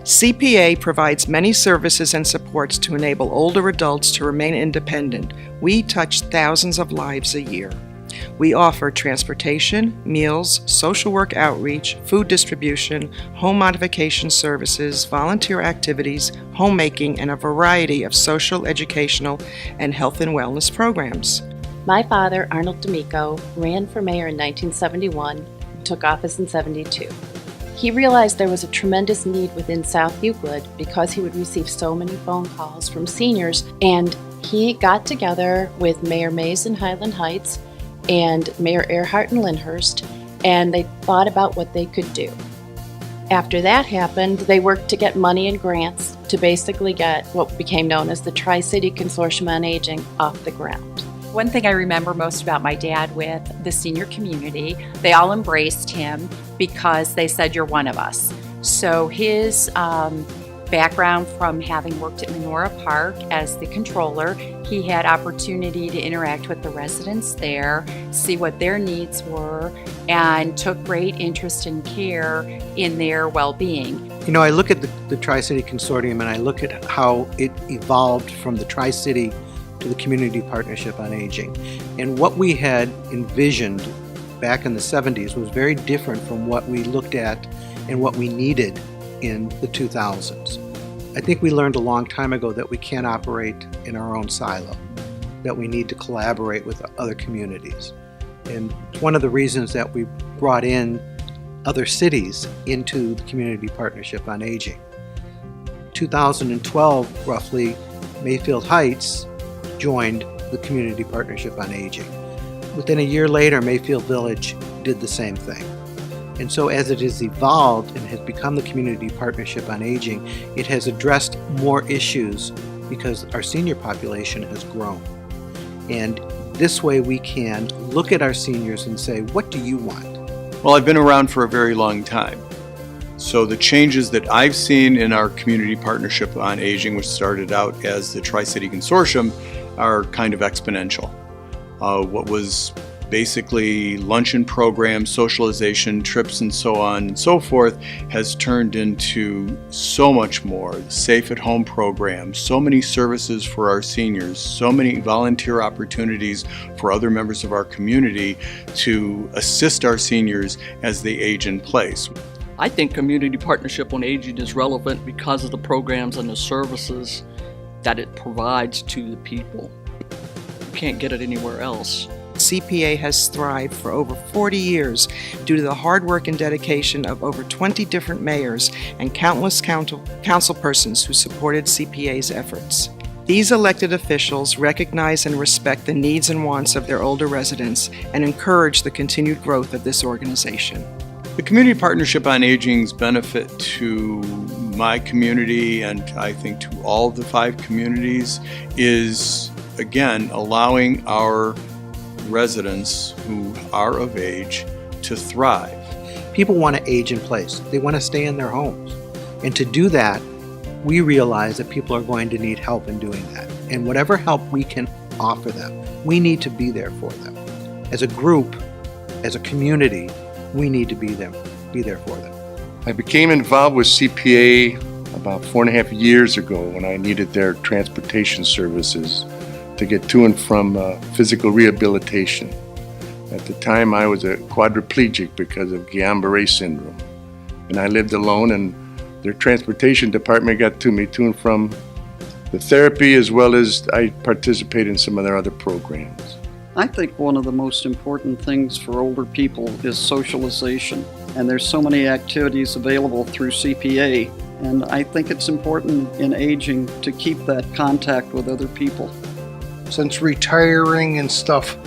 CPA provides many services and supports to enable older adults to remain independent. We touch thousands of lives a year. We offer transportation, meals, social work outreach, food distribution, home modification services, volunteer activities, homemaking, and a variety of social, educational, and health and wellness programs. My father, Arnold D'Amico, ran for mayor in 1971 and took office in 72. He realized there was a tremendous need within South Euclid because he would receive so many phone calls from seniors, and he got together with Mayor Mays in Highland Heights and Mayor Earhart in Lyndhurst, and they thought about what they could do. After that happened, they worked to get money and grants to basically get what became known as the Tri-City Consortium on Aging off the ground. One thing I remember most about my dad with the senior community, they all embraced him because they said, "You're one of us." So his background from having worked at Menora Park as the controller, he had opportunity to interact with the residents there, see what their needs were, and took great interest and care in their well-being. You know, I look at the Tri-City Consortium and I look at how it evolved from the Tri-City to the Community Partnership on Aging. And what we had envisioned back in the 70s was very different from what we looked at and what we needed in the 2000s. I think we learned a long time ago that we can't operate in our own silo, that we need to collaborate with other communities. And it's one of the reasons that we brought in other cities into the Community Partnership on Aging. 2012, roughly, Mayfield Heights joined the Community Partnership on Aging. Within a year later, Mayfield Village did the same thing. And so as it has evolved and has become the Community Partnership on Aging, it has addressed more issues because our senior population has grown. And this way we can look at our seniors and say, what do you want? Well, I've been around for a very long time. So the changes that I've seen in our Community Partnership on Aging, which started out as the Tri-City Consortium, are kind of exponential. What was basically luncheon programs, socialization, trips, and so on and so forth has turned into so much more. Safe at home programs, so many services for our seniors, so many volunteer opportunities for other members of our community to assist our seniors as they age in place. I think Community Partnership on Aging is relevant because of the programs and the services that it provides to the people. You can't get it anywhere else. CPA has thrived for over 40 years due to the hard work and dedication of over 20 different mayors and countless councilpersons who supported CPA's efforts. These elected officials recognize and respect the needs and wants of their older residents and encourage the continued growth of this organization. The Community Partnership on Aging's benefit to my community, and I think to all of the 5 communities, is again allowing our residents who are of age to thrive. People want to age in place. They want to stay in their homes. And to do that, we realize that people are going to need help in doing that. And whatever help we can offer them, we need to be there for them. As a group, as a community, we need to be there for them. I became involved with CPA about 4.5 years ago when I needed their transportation services to get to and from physical rehabilitation. At the time I was a quadriplegic because of Guillain-Barré syndrome. And I lived alone, and their transportation department got to me to and from the therapy, as well as I participate in some of their other programs. I think one of the most important things for older people is socialization. And there's so many activities available through CPA. And I think it's important in aging to keep that contact with other people. Since retiring and stuff,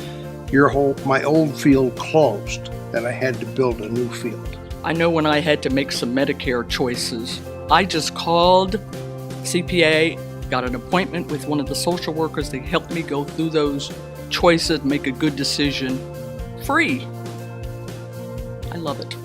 my old field closed, and I had to build a new field. I know when I had to make some Medicare choices, I just called CPA, got an appointment with one of the social workers. They helped me go through those choices, make a good decision, free. I love it.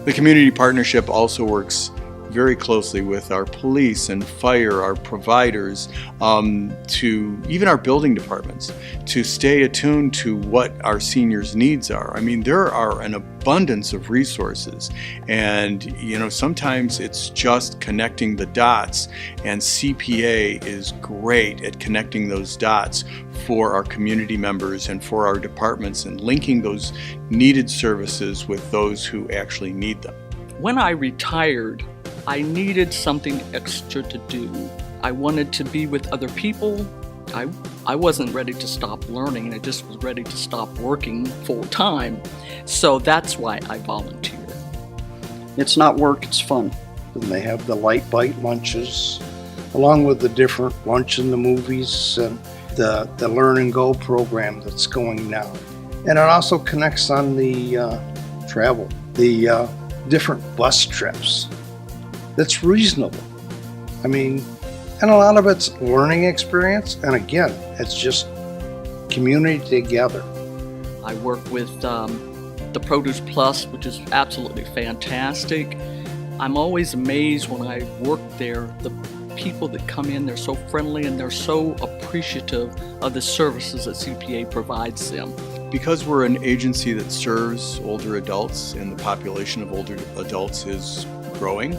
The Community Partnership also works very closely with our police and fire, our providers, to even our building departments, to stay attuned to what our seniors' needs are. I mean, there are an abundance of resources, and sometimes it's just connecting the dots, and CPA is great at connecting those dots for our community members and for our departments, and linking those needed services with those who actually need them. When I retired, I needed something extra to do. I wanted to be with other people. I wasn't ready to stop learning. I just was ready to stop working full time. So that's why I volunteered. It's not work, it's fun. And they have the light bite lunches, along with the different lunch in the movies and the Learn and Go program that's going now. And it also connects on the travel, the different bus trips. That's reasonable. I mean, and a lot of it's learning experience, and again, it's just community together. I work with the Produce Plus, which is absolutely fantastic. I'm always amazed when I work there, the people that come in, they're so friendly and they're so appreciative of the services that CPA provides them. Because we're an agency that serves older adults and the population of older adults is growing,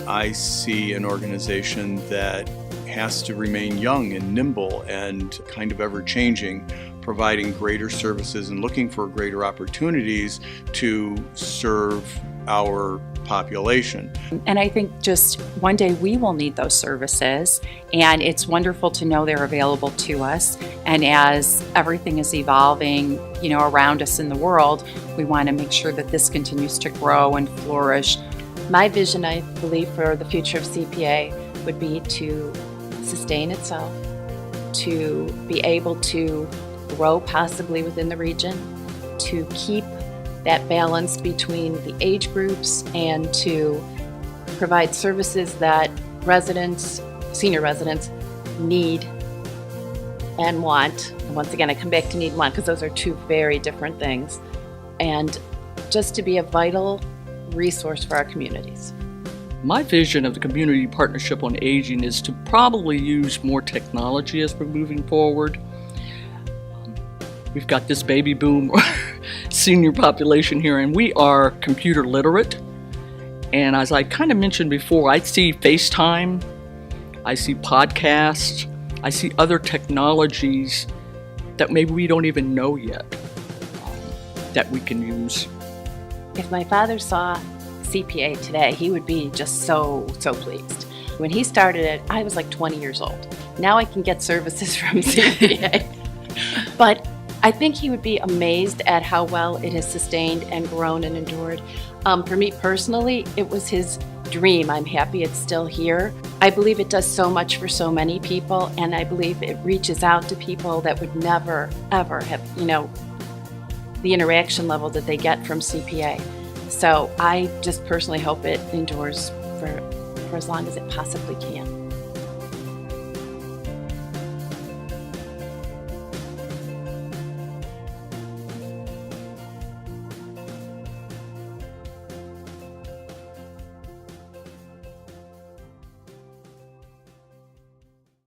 I see an organization that has to remain young and nimble and kind of ever-changing, providing greater services and looking for greater opportunities to serve our population. And I think just one day we will need those services, and it's wonderful to know they're available to us. And as everything is evolving, around us in the world, we want to make sure that this continues to grow and flourish. My vision, I believe, for the future of CPA would be to sustain itself, to be able to grow possibly within the region, to keep that balance between the age groups, and to provide services that senior residents need and want. And once again, I come back to need and want because those are two very different things. And just to be a vital resource for our communities. My vision of the Community Partnership on Aging is to probably use more technology as we're moving forward. We've got this baby boom senior population here, and we are computer literate. And as I kind of mentioned before, I see FaceTime, I see podcasts, I see other technologies that maybe we don't even know yet that we can use. If my father saw CPA today, he would be just so pleased. When he started it, I was like 20 years old. Now I can get services from CPA. But I think he would be amazed at how well it has sustained and grown and endured. For me personally, it was his dream. I'm happy it's still here. I believe it does so much for so many people, and I believe it reaches out to people that would never, ever have, the interaction level that they get from CPA. So I just personally hope it endures for as long as it possibly can.